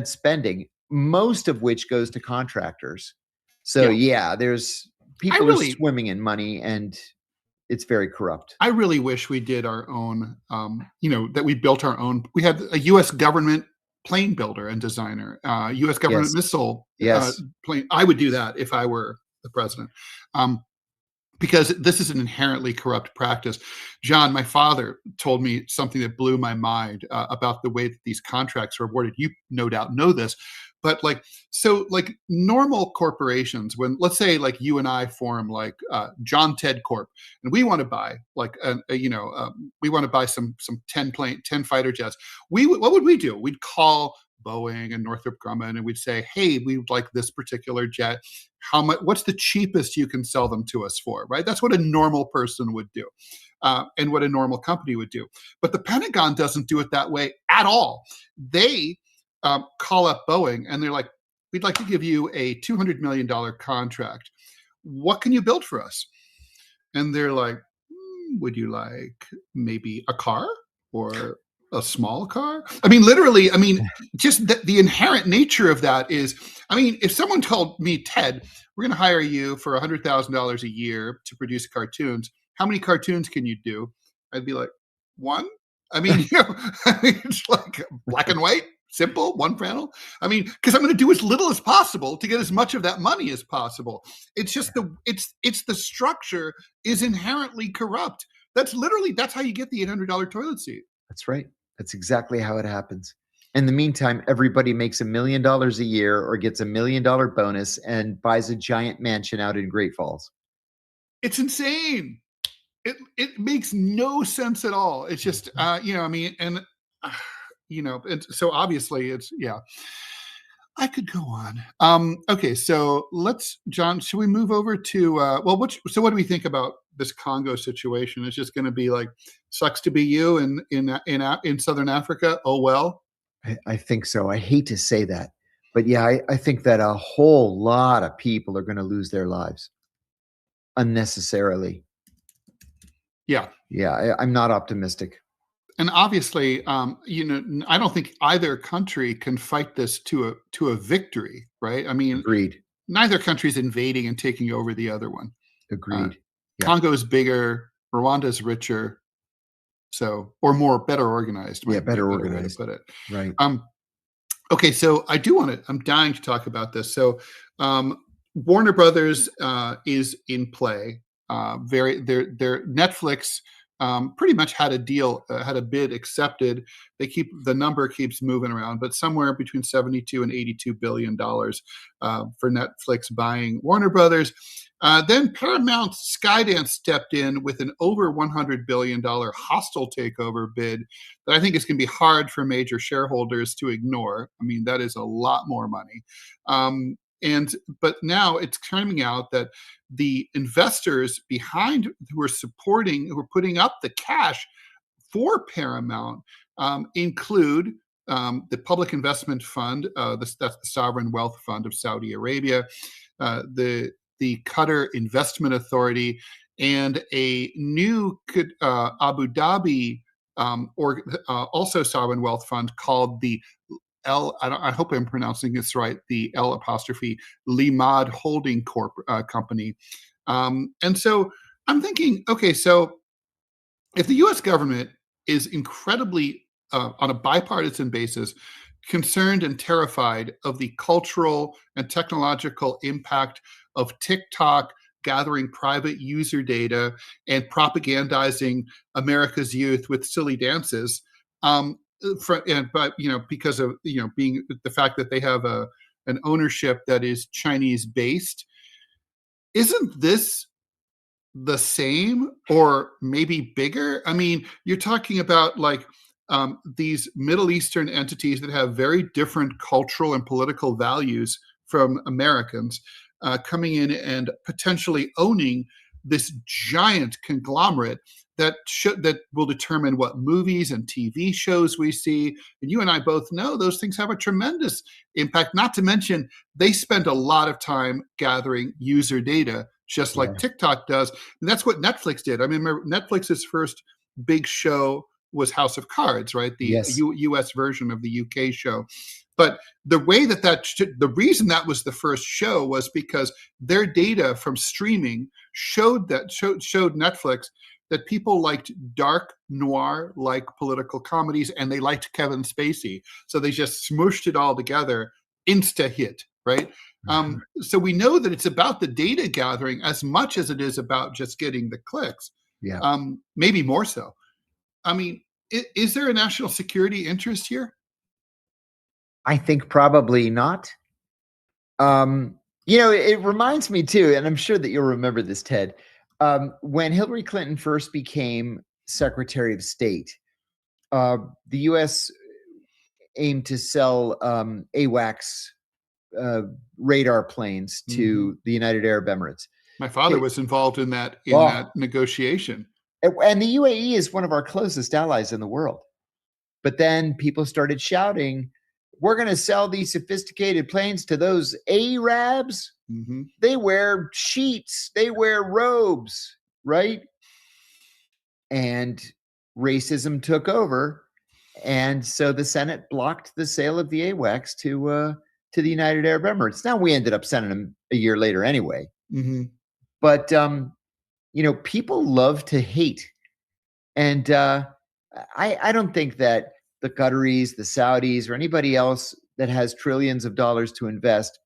spending, most of which goes to contractors. So yeah, there's people are swimming in money, and it's very corrupt. I really wish we did our own, that we built our own. We had a U.S. government plane builder and designer, U.S. government missile plane. I would do that if I were the president, because this is an inherently corrupt practice. John, my father told me something that blew my mind about the way that these contracts are awarded. You no doubt know this. But normal corporations, when let's say like you and I form like John Ted Corp, and we want to buy we want to buy some 10 fighter jets. What would we do? We'd call Boeing and Northrop Grumman and we'd say, hey, we would like this particular jet. How much? What's the cheapest you can sell them to us for? Right? That's what a normal person would do, and what a normal company would do. But the Pentagon doesn't do it that way at all. They call up Boeing and they're like, we'd like to give you a $200 million contract. What can you build for us? And they're like, would you like maybe a car or a small car? I mean, literally, just the inherent nature of that is, if someone told me, Ted, we're going to hire you for $100,000 a year to produce cartoons. How many cartoons can you do? I'd be like, one. It's like black and white. Simple, one panel. Because I'm going to do as little as possible to get as much of that money as possible. It's just it's the structure is inherently corrupt. That's how you get the $800 toilet seat. That's right. That's exactly how it happens. In the meantime, everybody makes $1 million a year or gets $1 million bonus and buys a giant mansion out in Great Falls. It's insane. It makes no sense at all. It's just and so obviously it's, I could go on. Okay, so John, should we move over to, what do we think about this Congo situation? It's just going to be like, sucks to be you in Southern Africa. Oh, well. I think so. I hate to say that, but yeah, I think that a whole lot of people are going to lose their lives unnecessarily. Yeah. Yeah, I'm not optimistic. And obviously, I don't think either country can fight this to a victory, right? Agreed. Neither country's invading and taking over the other one. Agreed. Congo's bigger, Rwanda's richer, or better organized. Better organized. To put it. Right. Okay, so I'm dying to talk about this. So, Warner Brothers is in play. Their Netflix. Pretty much had a deal, had a bid accepted. The number keeps moving around, but somewhere between $72 and $82 billion for Netflix buying Warner Brothers. Then Paramount Skydance stepped in with an over $100 billion hostile takeover bid that I think is going to be hard for major shareholders to ignore. That is a lot more money. But now it's coming out that the investors behind who are putting up the cash for Paramount include the Public Investment Fund, that's the Sovereign Wealth Fund of Saudi Arabia, the Qatar Investment Authority, and a new Abu Dhabi also sovereign wealth fund called the I hope I'm pronouncing this right, the Limad Holding Corp company. And so I'm thinking, okay, so if the U.S. government is incredibly, on a bipartisan basis, concerned and terrified of the cultural and technological impact of TikTok gathering private user data and propagandizing America's youth with silly dances, because of being the fact that they have an ownership that is Chinese based, isn't this the same or maybe bigger? You're talking about these Middle Eastern entities that have very different cultural and political values from Americans coming in and potentially owning this giant conglomerate that will determine what movies and TV shows we see. And you and I both know those things have a tremendous impact, not to mention they spend a lot of time gathering user data, just like TikTok does. And that's what Netflix did. I mean, remember Netflix's first big show was House of Cards, right? The US version of the UK show. But the way the reason that was the first show was because their data from streaming showed Netflix that people liked dark noir like political comedies, and they liked Kevin Spacey. So they just smooshed it all together, insta hit, right? So we know that it's about the data gathering as much as it is about just getting the clicks. Maybe more so. I mean, is there a national security interest here? I think probably not. It reminds me too, and I'm sure that you'll remember this, Ted. When Hillary Clinton first became Secretary of State, the U.S. aimed to sell AWACS radar planes to the United Arab Emirates. My father was involved in that negotiation. And the UAE is one of our closest allies in the world. But then people started shouting, we're going to sell these sophisticated planes to those Arabs. They wear sheets. They wear robes, right? And racism took over. And so the Senate blocked the sale of the AWACS to the United Arab Emirates. Now, we ended up sending them a year later anyway. But, people love to hate. And I don't think that the Qataris, the Saudis, or anybody else that has trillions of dollars to invest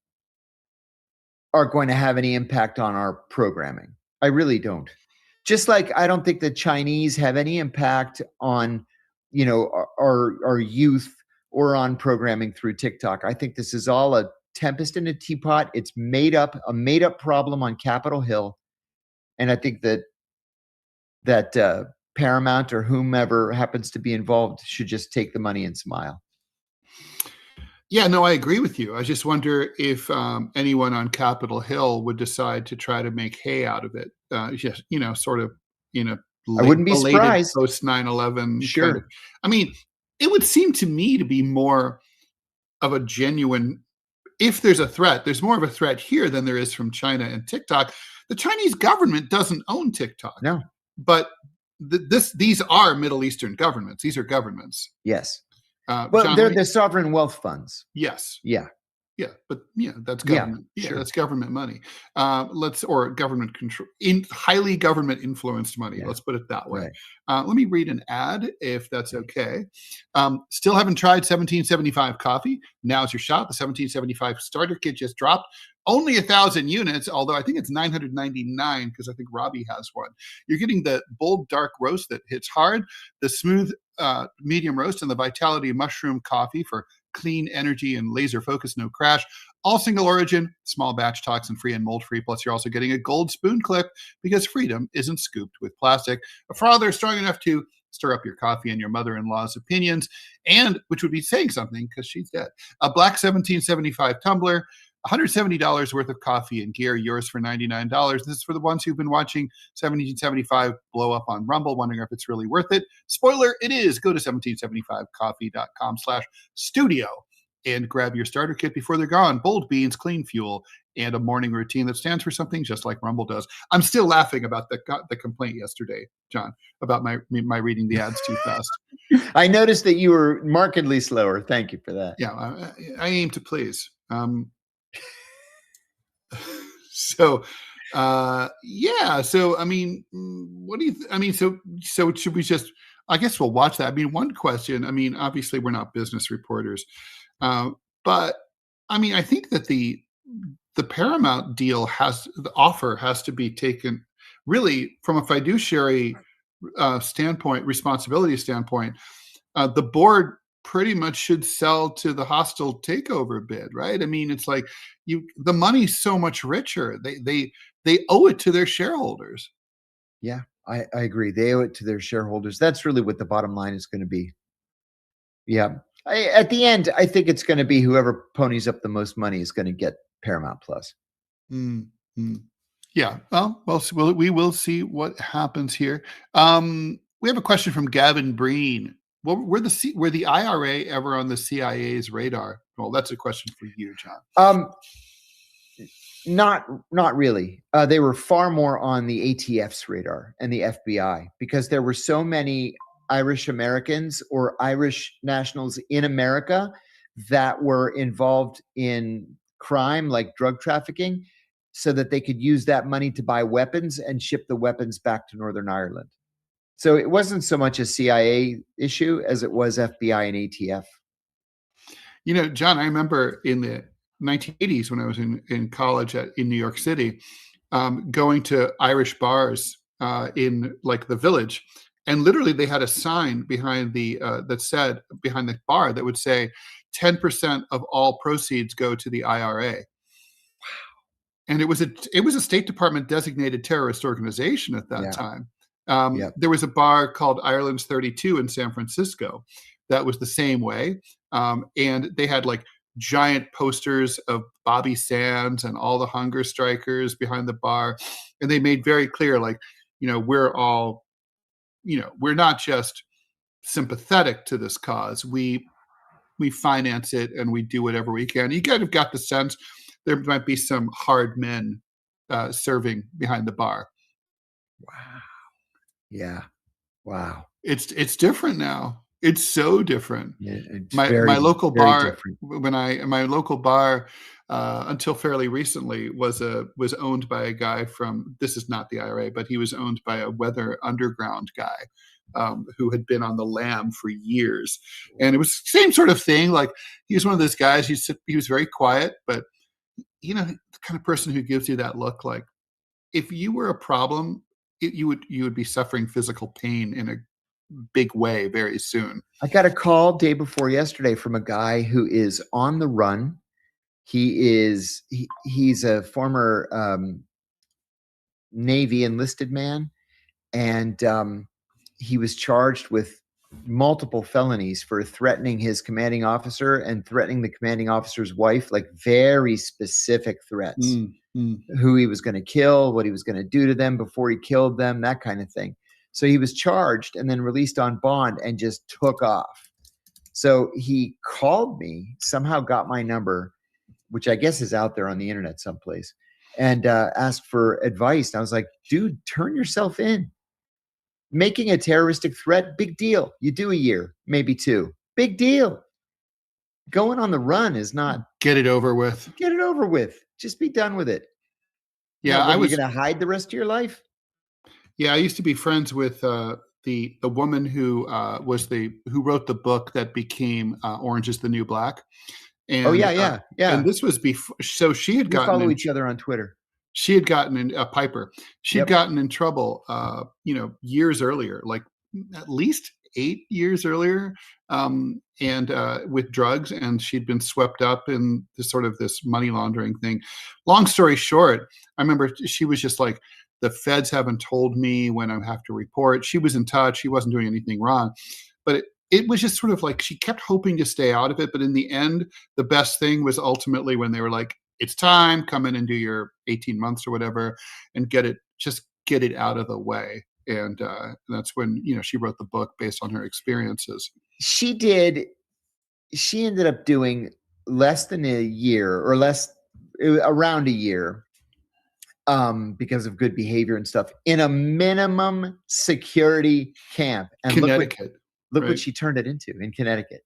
are going to have any impact on our programming. I really don't. Just like I don't think the Chinese have any impact on, our youth or on programming through TikTok. I think this is all a tempest in a teapot. It's a made up problem on Capitol Hill. And I think that Paramount or whomever happens to be involved should just take the money and smile. Yeah, no, I agree with you. I just wonder if anyone on Capitol Hill would decide to try to make hay out of it. Just, sort of, I wouldn't be surprised. Post 9/11. Sure. Kind of. I mean, it would seem to me to be more of a genuine, if there's a threat, there's more of a threat here than there is from China and TikTok. The Chinese government doesn't own TikTok. No. But these are Middle Eastern governments. These are governments. Yes. Well, they're the sovereign wealth funds. Yes. Yeah. Yeah, but that's government. Yeah, sure. That's government money. Or government control, highly government influenced money. Let's put it that way. Right. Let me read an ad, if that's okay. Still haven't tried 1775 coffee? Now's your shot. The 1775 starter kit just dropped. Only 1,000 units, although I think it's 999 because I think Robbie has one. You're getting the bold dark roast that hits hard, the smooth medium roast, and the vitality mushroom coffee for clean energy and laser focus, no crash. All single origin, small batch, toxin free and mold free. Plus, you're also getting a gold spoon clip because freedom isn't scooped with plastic. A frother strong enough to stir up your coffee and your mother-in-law's opinions, and which would be saying something because she's dead. A black 1775 tumbler. $170 worth of coffee and gear, yours for $99. This is for the ones who've been watching 1775 blow up on Rumble, wondering if it's really worth it. Spoiler, it is. Go to 1775coffee.com/studio and grab your starter kit before they're gone. Bold beans, clean fuel, and a morning routine that stands for something just like Rumble does. I'm still laughing about the complaint yesterday, John, about my reading the ads too fast. I noticed that you were markedly slower. Thank you for that. Yeah, I aim to please. So I mean, what do you so should we just, I guess we'll watch that. I mean, one question, I mean, obviously we're not business reporters, but I mean, I think that the Paramount deal the offer has to be taken really from a fiduciary standpoint, responsibility standpoint. The board pretty much should sell to the hostile takeover bid, right? I mean, it's like the money's so much richer. They owe it to their shareholders. Yeah, I agree. They owe it to their shareholders. That's really what the bottom line is going to be. Yeah. At the end, I think it's going to be whoever ponies up the most money is going to get Paramount Plus. Yeah. We will see what happens here. We have a question from Gavin Breen. Were the IRA ever on the CIA's radar? Well, that's a question for you, John. Not really. They were far more on the ATF's radar and the FBI, because there were so many Irish Americans or Irish nationals in America that were involved in crime like drug trafficking, so that they could use that money to buy weapons and ship the weapons back to Northern Ireland. So it wasn't so much a CIA issue as it was FBI and ATF. You know, John, I remember in the 1980s when I was in college in New York City, going to Irish bars in like the Village, and literally they had a sign behind that said behind the bar that would say 10% of all proceeds go to the IRA. Wow. And it was a State Department designated terrorist organization at that time. There was a bar called Ireland's 32 in San Francisco that was the same way. And they had like giant posters of Bobby Sands and all the hunger strikers behind the bar. And they made very clear, like, you know, we're not just sympathetic to this cause. We finance it and we do whatever we can. You kind of got the sense there might be some hard men serving behind the bar. Wow. Yeah. Wow. It's different now. It's so different. Yeah, my local bar, my local bar until fairly recently was owned by a guy from, this is not the IRA, but he was owned by a Weather Underground guy who had been on the lam for years. And it was the same sort of thing. Like, he was one of those guys, he was very quiet, but you know, the kind of person who gives you that look, like if you were a problem, you would be suffering physical pain in a big way very soon. I got a call day before yesterday from a guy who is on the run. He's a former Navy enlisted man, and he was charged with multiple felonies for threatening his commanding officer and threatening the commanding officer's wife, like very specific threats. Who he was going to kill, what he was going to do to them before he killed them, that kind of thing. So he was charged and then released on bond and just took off. So he called me, somehow got my number, which I guess is out there on the internet someplace, and asked for advice. And I was like, dude, turn yourself in. Making a terroristic threat, big deal. You do a year, maybe 2. Big deal. Going on the run is not. Get it over with. Get it over with. Just be done with it. Yeah, I was going to hide the rest of your life. Yeah, I used to be friends with the woman who who wrote the book that became Orange is the New Black. And, yeah. And this was before. So she had gotten. We follow each other on Twitter. She had gotten in Piper. She'd gotten in trouble, years earlier, like at least 8 years earlier, and with drugs, and she'd been swept up in this money laundering thing. Long story short, I remember she was just like, the feds haven't told me when I have to report. She was in touch. She wasn't doing anything wrong, but it was just sort of like she kept hoping to stay out of it. But in the end, the best thing was ultimately when they were like, it's time, come in and do your 18 months or whatever and get it out of the way. And that's when, she wrote the book based on her experiences. She ended up doing less than a year or around a year because of good behavior and stuff in a minimum security camp. And Connecticut. Look what she turned it into in Connecticut.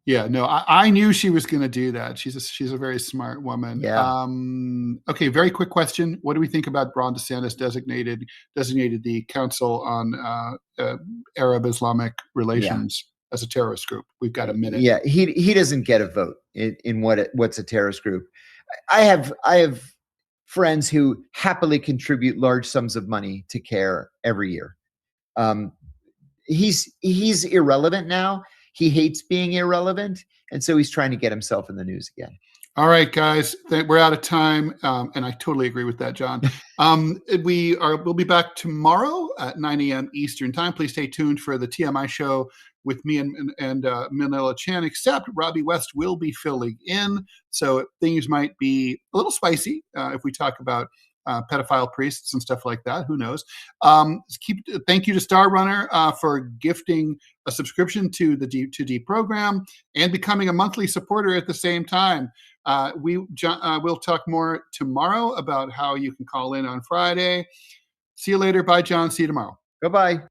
Yeah, no, I knew she was going to do that. She's a very smart woman. Yeah. Okay, very quick question. What do we think about Ron DeSantis designated the Council on Arab Islamic Relations as a terrorist group? We've got a minute. Yeah, he doesn't get a vote in what's a terrorist group. I have friends who happily contribute large sums of money to CARE every year. He's irrelevant now. He hates being irrelevant, and so he's trying to get himself in the news again. All right, guys, we're out of time, and I totally agree with that, John. We'll be back tomorrow at 9 a.m. Eastern time. Please stay tuned for the TMI show with me and Manila Chan, except Robbie West will be filling in, so things might be a little spicy if we talk about pedophile priests and stuff like that. Who knows? Thank you to Star Runner for gifting a subscription to the DeProgram and becoming a monthly supporter at the same time. We'll talk more tomorrow about how you can call in on Friday. See you later. Bye, John. See you tomorrow. Bye-bye.